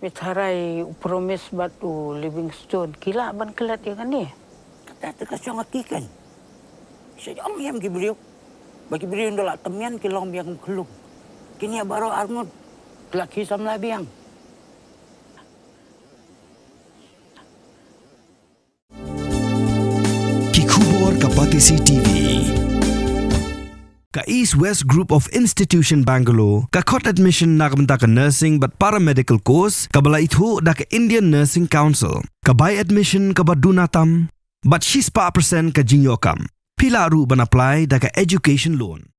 Mitharay promise batu Livingstone. Kila ban kelat ya kan ni? Kata terkasih ngatikan. Saya am beliau. Bagi beliau ndola temian kilong biang kelung. Kini baru armut laki samla biang. Kikubor Kapatisi TV. Ka East West Group of Institution Bangalore, ka khot admission nakamta ka nursing but paramedical course, ka bala ithu da ka Indian Nursing Council, ka buy admission ka badunatam, but she's pa percent ka jinyokam. Pila ru ban apply da ka education loan.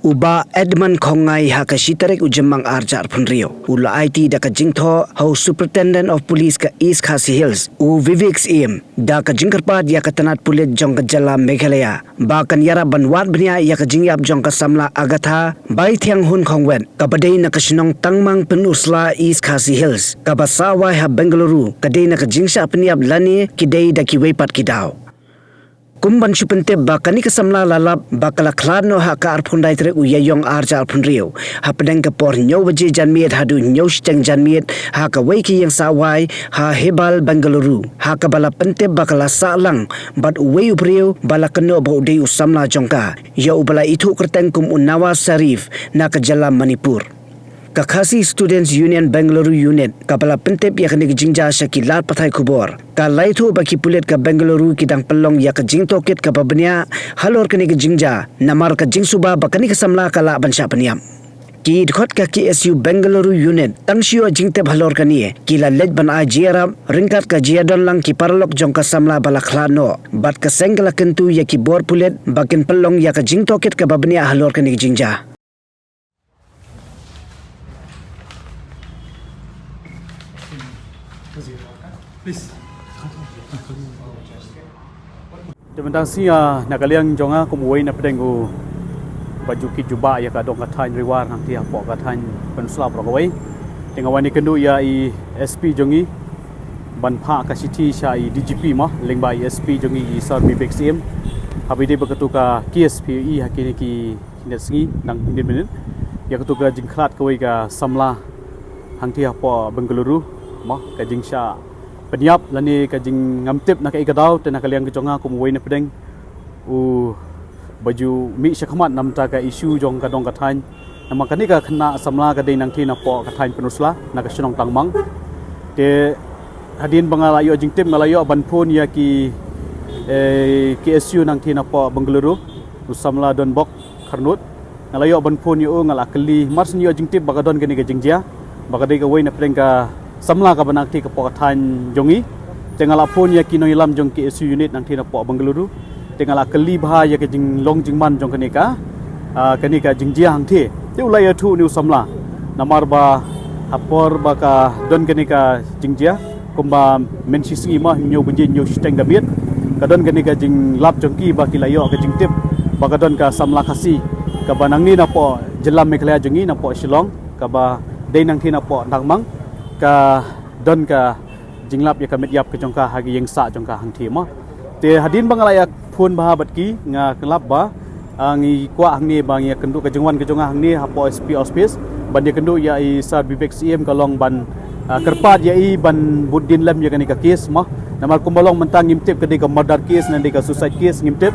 Uba Edmund Kongai haka shitarik ujemang arjar punrio. Ula IT da ka jingtho how Superintendent of Police ka East Khasi Hills. U Vivek Im da ka jingkarpad ya ka tanat pulit jong ka jala Meghalaya. Ba kan yara banwat bnya ya ka jingyap jong ka samla agatha. Bai thiang hun khongwen. Ka badai na ka sinong tangmang penusla East Khasi Hills. Ka basawa ha Bengaluru. Ka day na ka jingsha peniap lani kidai da ki weipat kidaw. Kumban supente bakani kesamla lalap bakala kladno haka arpundai tere uyayong arja arpunrio hapedeng kapor nyaw baje janmiet hadu nyaw steng janmiet haka waiki yang sawai ha hebal Bengaluru haka bala pente bakala salang bat uwe uprio bala keno ba udei usamla jongka ya ubala itu kerteng kum unawa sarif na ke jalan Manipur. Kakasi Students Union Bengaluru Unit kapala pentep ya kini jingja syakilat patai kubor. Kalai tu baki pulit ke Bengaluru kidang pelong ya ke jing tokit ke babenya halor kini jingja namar ke jing suba bakani kesamla kala bansya peniam. Ki dkhot ka KSU Bengaluru Unit tangsio jingtep halor kani kila lej ban ajera ringkat ka jiadon lang ki parlok jong ka samla balakhlano bat ka senggala kentu ya ki bor pulit bakin pelong ya ke jing tokit ke babenya halor kini jingja. Please. Jemandang sia nakaliang jonga kumuway na pedenggu baju ki juba ya ka dong kathan riwar nang tia po kathan pensla progawai tingawani kendu ya i SP jongi banpha ka city sha i DGP ma lengba i SP jongi i sar Vivek CM habide beketuka KSPE hakini ki nesingi nang independent ya ketuka jingkhat kawai ka samla hang tia po Bengaluru ma ka jingsha penyap lani kajing ngamtip nak ikadau tena kaliang kejonga kumuway na pedeng u baju mi syakhamat namta ka isu jong ka dong kathan nama kani ka khna samla ka dei nang thi na po kathan penusla na ka sinong tangmang te hadin bangalayo jingtip ngalayo banpun ya ki KSU nang thi na po Bengaluru u samla don bok kharnut ngalayo banpun yu ngalakli mars ni jingtip bagadon kani ka jingjia bagadai ka way na pedeng ka samla ka banakti ka pokatan jongi tengala pun ya kino ilam jong KSU unit nang tina po Bengaluru tengala kali bha ya ke jing long jing man jong kanika jingjia hang the te ulai thu new samla namar ba hapor ba ka don kanika jingjia kumba mensi singi ma nyo bunje nyo steng gamiet ka don kanika jing lap jongki ba kilayo ka jing tip ba ka don ka samla khasi ka banang ni na po jelam Meghalaya jongi na po Shillong ka ba dei nang tina po nangmang ka don ka jinglap ya kamit yap ke jongka hagi yang sa jongka hang thi ma te hadin bangalayak phun baha batki nga kelap ba ngi kwa hang ni bang ya kendu ka jengwan ke jonga hang ni hapo SP auspice ban dia kendu ya i sar Vivek CM kalong ban kerpat ya i ban buddin lam ya kani ka kes ma namar kumbalong mentang ngimtip ke ka murder case nan ka suicide case ngimtip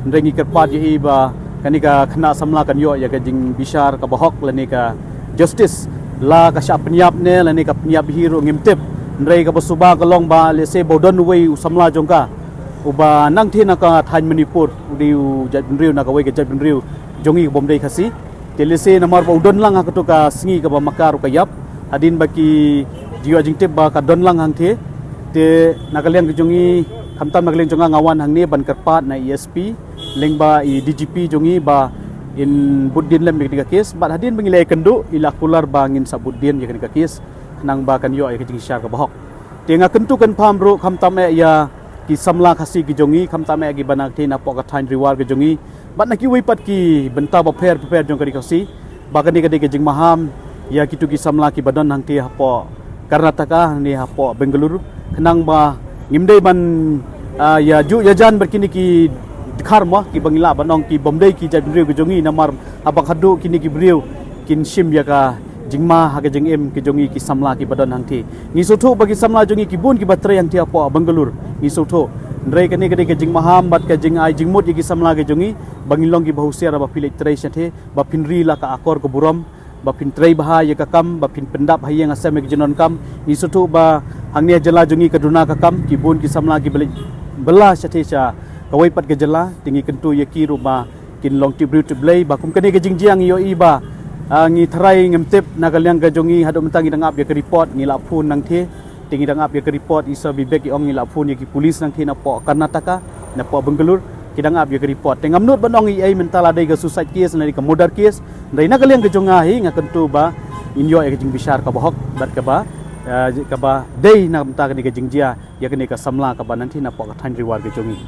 ndengi kerpat ya i ba kani ka khna samla kan yo ya ka jing bishar ka bahok lani ka justice la ka sya penyap ne lani ka penyap hero ngimtip ndrei ka basuba kalong ba lese bodon wei usamla jongka uba nang thina ka thain Manipur udiu jatbinriu na ka wei ka jatbinriu jongi bomdei khasi telese namar ba udon lang ka to ka singi ka ba makar ka yap adin baki jiwa jingtip ba ka don lang hang the te nakalian ka jongi khamtam nakalian jonga ngawan hang ne ban karpat na ESP lengba i DGP jongi ba in buddin lem ketika kes bat hadin bangilai kendu ila kular bangin sabuddin ya ketika kes nang ba kan yo ay kajing syar ka bahok tenga kentu kan pham ro kham tame ya ki samla khasi ki jongi kham tame gi banak the na po ka thain riwar ki jongi bat na ki wipat ki benta ba pher jong kari kasi ba kan ni kajing maham ya kitu ki samla ki badan hang ti hapo Karnataka ni hapo Bengaluru kenang ba ngimdei ban ya ju yajan berkini ki karma ki bangila banong ki bomdei ki jabrio ki jongi namar abang hadu kini ki brio kin sim ya ka jingma ha ke jing em ke jongi ki samla ki badan hang thi ngi so tho bagi samla jongi ki bun ki batre hang thi apo Bangalore ngi so tho ndrei kani kani ke jing maham bat ke jing ai jing mut ki samla ke jongi bangilong ki bahusia ba pilek trai sathe ba pinri la ka akor ko buram ba pin trai bah ya ka kam ba pin pendap ha yang asam ke jinon kam ngi so tho ba hang ne jala jongi ke duna ka kam ki bun ki samla ki bela sathe cha kawai pat ke jala tinggi kentu ya ki rumah kin long ti bru ti blai ba kum kani ke jing jiang yo i ba ngi tharai ngemtep nagaliang ka jongi hadu mentang dangap ya ke report ngi la phun nang the tinggi dangap ya ke report isa bibek i ong ngi la phun ya ki polis nang the na po Karnataka na po Bangalore kidangap ya ke report tengamnut banong i ai mentala dai ga suicide case na ka murder case dai nagaliang ka jonga hi nga kentu ba inyo ya ke jing bisar ka bahok bat ka ba dai na mentang ni ka jing jia ya ke ni ka samla ka ba nanti na po ka than reward ka jongi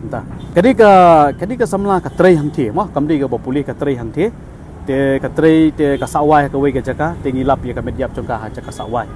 entah kadi ka samla ka trai hang the mo kamdi ka ba puli ka trai hang the te katrai te kasawai ka wei ka jaka te ngilap ya ka medyap jongka ha jaka sawai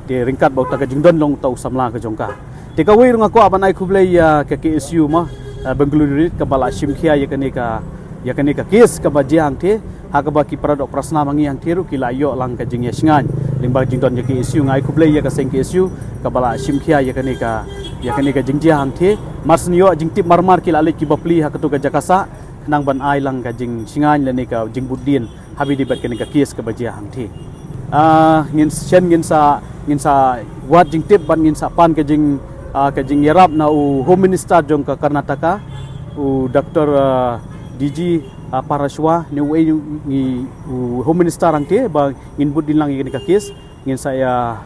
te ringkat bau ta ka jingdon long tau samla ka jongka te ka wei runga ko aban ai khublei ya ka KSU ma Bangalore ka bala simkhia ya kani ka kes ka ba jiang the ha ka ba ki paradok prasna mangi hang thiru ki la yo lang ka jingya singan lingba jingdon ya KSU ngai khublei ya ka seng KSU ka bala simkhia ya kani ka jingjia hang the marsnio jingtip marmar ki la le ki bapli ha ka tu ka jakasa nang ban ai lang ka jing singan le ni ka jing budin habi dibat ka ni ka kies ka bajia hang thi ngin sa wat jing tip ban ngin sa pan ka jing yarap na u home minister jong ka Karnataka u Dr. DG Parashwa ni ngi home minister hang thi ba ngin budin lang ni ka kies ngin saya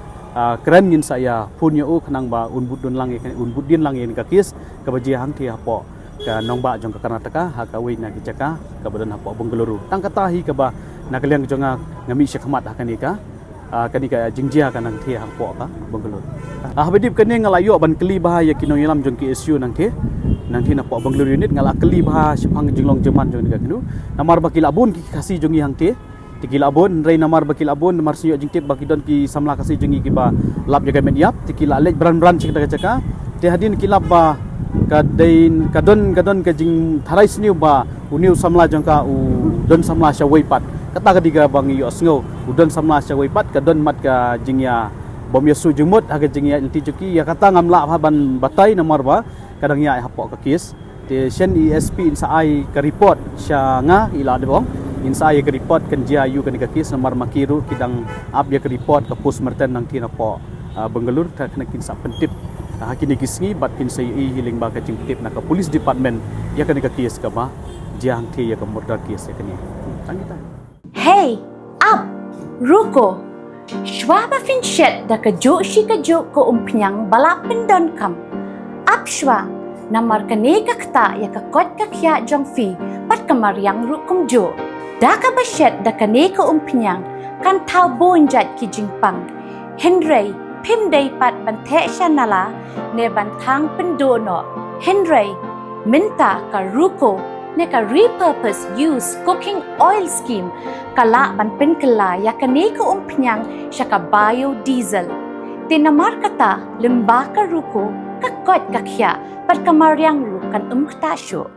keren ngin saya punya kanang ba unbudin lang ni ka kies ka bajia hang thi apo ka nongba jong ka Karnataka ha ka wei na ki jaka ka badan hapo Bangalore tang katahi ka ba nakaliang jonga ngami syakmat ha kani ka jingjia ka nang the hapo ka Bangalore habidip kani ngalayo ban keli bahaya kinoyalam jong KSU nang the na po Bangalore unit ngala keli bah sipang jinglong jeman jong ka kinu namar bakil abun ki kasi jongi hang the tikil abun rei namar bakil abun namar siyo jingtip bakidon ki samla kasi jongi ki ba lap jaga mediap tikil alej bran cik ka jaka te hadin kilap ba kadon ka jing tharai sniu ba uniu samla jangka u don samla sha weipat kata kadiga bang yu asngo u don samla sha weipat kadon mat ka jingya bom yasu jumut aga jingya inti juki ya kata ngamla ban batai namar ba kadang ya hapok ka kis te shen ESP insa ai ka report sha nga ila de bong insa ai ka report kan jia yu kan ka kis namar makiru kidang up ya ka report ka post merten nang tina po Bangalore ka kena kin sa pentip hakini kisngi bat kin sai hiling ba ka jingtip na ka police department ya kan ka kes ka ba jiang thi ya ka murder kes ya kani tangita hey up ruko shwa ba fin shet da ka jo shi ka jo ko umpnyang bala pendon kam up shwa namar ka ne ka kta ya ka kot ka kya jong fi pat ka maryang rukum jo da ka ba shet da ka ne ka umpnyang kan thau bonjat ki jingpang Henry Pim day pat bante nala ne bantang pendono Henry minta ka ruko ne ka repurpose use cooking oil scheme kala ban penkala ya kani ko umpnyang siya ka biodiesel tinamar kata limba ka ruko kakot kakya pat kamaryang rukan umktasyo